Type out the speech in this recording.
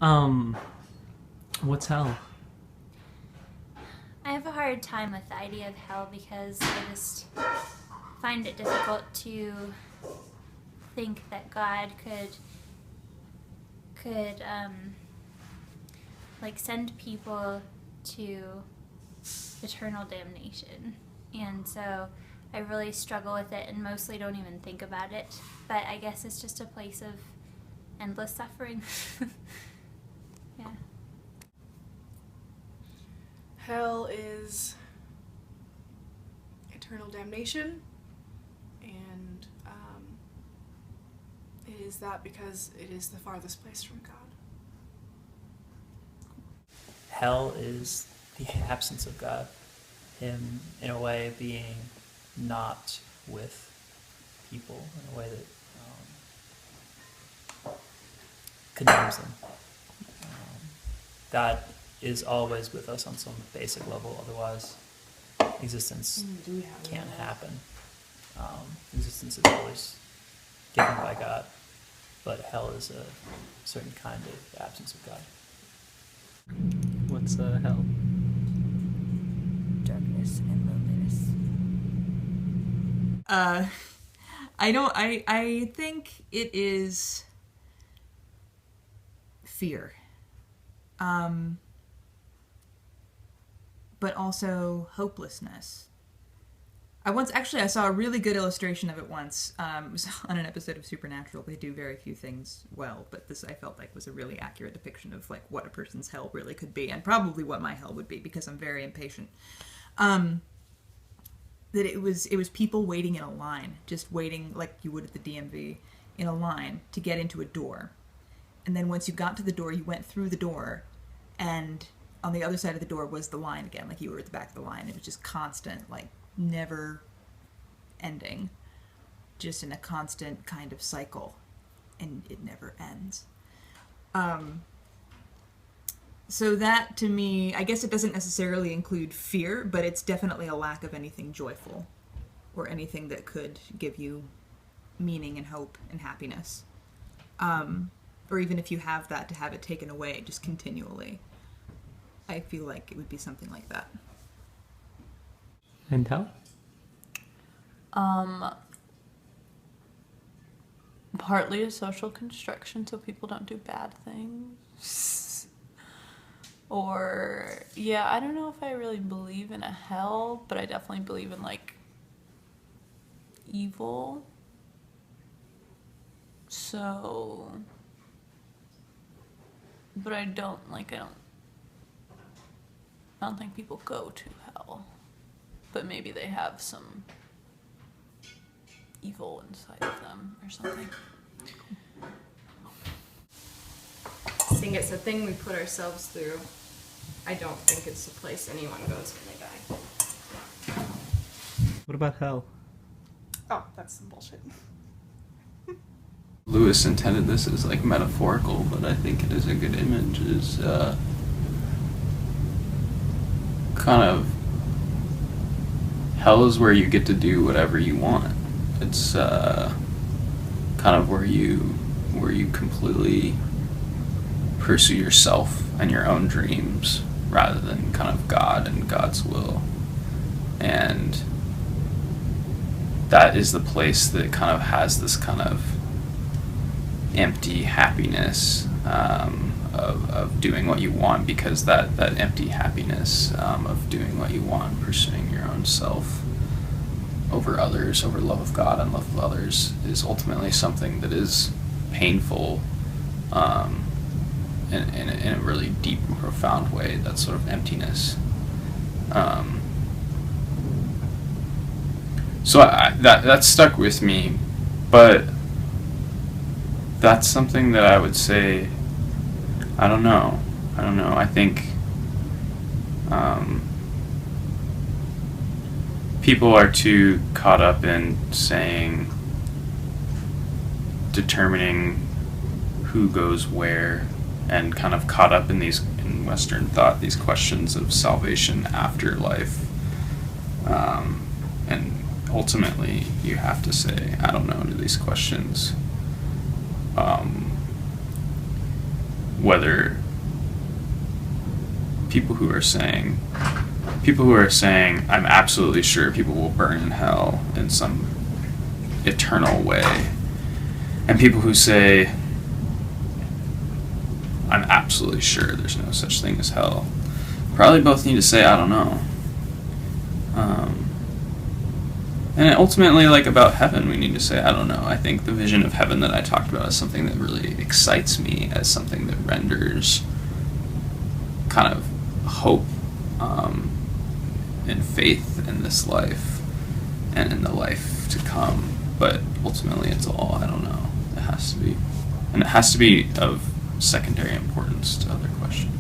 Um, what's hell? I have a hard time with the idea of hell because I just find it difficult to think that God could like send people to eternal damnation. And so I really struggle with it and mostly don't even think about it. But I guess it's just a place of endless suffering. Yeah. Hell is eternal damnation, and it is that because it is the farthest place from God. Hell is the absence of God. Him, in a way, being not with people in a way that condemns them. God is always with us on some basic level, otherwise existence can't happen. Existence is always given by God, but hell is a certain kind of absence of God. What's hell? Darkness and loneliness. I think it is fear. But also hopelessness. I saw a really good illustration of it once. It was on an episode of Supernatural. They do very few things well, but this I felt like was a really accurate depiction of like what a person's hell really could be, and probably what my hell would be because I'm very impatient. That it was people waiting in a line, just waiting like you would at the DMV in a line to get into a door, and then once you got to the door, you went through the door, and on the other side of the door was the line again, like you were at the back of the line. It was just constant, like never ending, just in a constant kind of cycle, and it never ends. So that to me, I guess it doesn't necessarily include fear, but it's definitely a lack of anything joyful or anything that could give you meaning and hope and happiness. Or even if you have that, to have it taken away just continually. I feel like it would be something like that. And hell? Partly a social construction so people don't do bad things. Or, yeah, I don't know if I really believe in a hell, but I definitely believe in, like, evil. So, but I don't think people go to hell. But maybe they have some evil inside of them or something. I think it's a thing we put ourselves through. I don't think it's a place anyone goes when they die. What about hell? Oh, that's some bullshit. Lewis intended this as like metaphorical, but I think it is a good image. Is kind of hell is where you get to do whatever you want. It's kind of where you completely pursue yourself and your own dreams rather than kind of God and God's will. And that is the place that kind of has this kind of empty happiness of doing what you want, because that empty happiness of doing what you want, pursuing your own self over others, over love of God and love of others, is ultimately something that is painful in a really deep and profound way, that sort of emptiness. So that stuck with me, but that's something that I would say, I don't know. I think people are too caught up in determining who goes where, and kind of caught up in in Western thought, these questions of salvation, afterlife, and ultimately you have to say, I don't know, to these questions. whether people who are saying I'm absolutely sure people will burn in hell in some eternal way, and people who say I'm absolutely sure there's no such thing as hell, probably both need to say I don't know. And ultimately, like, about heaven, we need to say I don't know. I think the vision of heaven that I talked about is something that really excites me, as something that renders kind of hope and faith in this life and in the life to come. But ultimately, it's all I don't know. It has to be, and it has to be of secondary importance to other questions.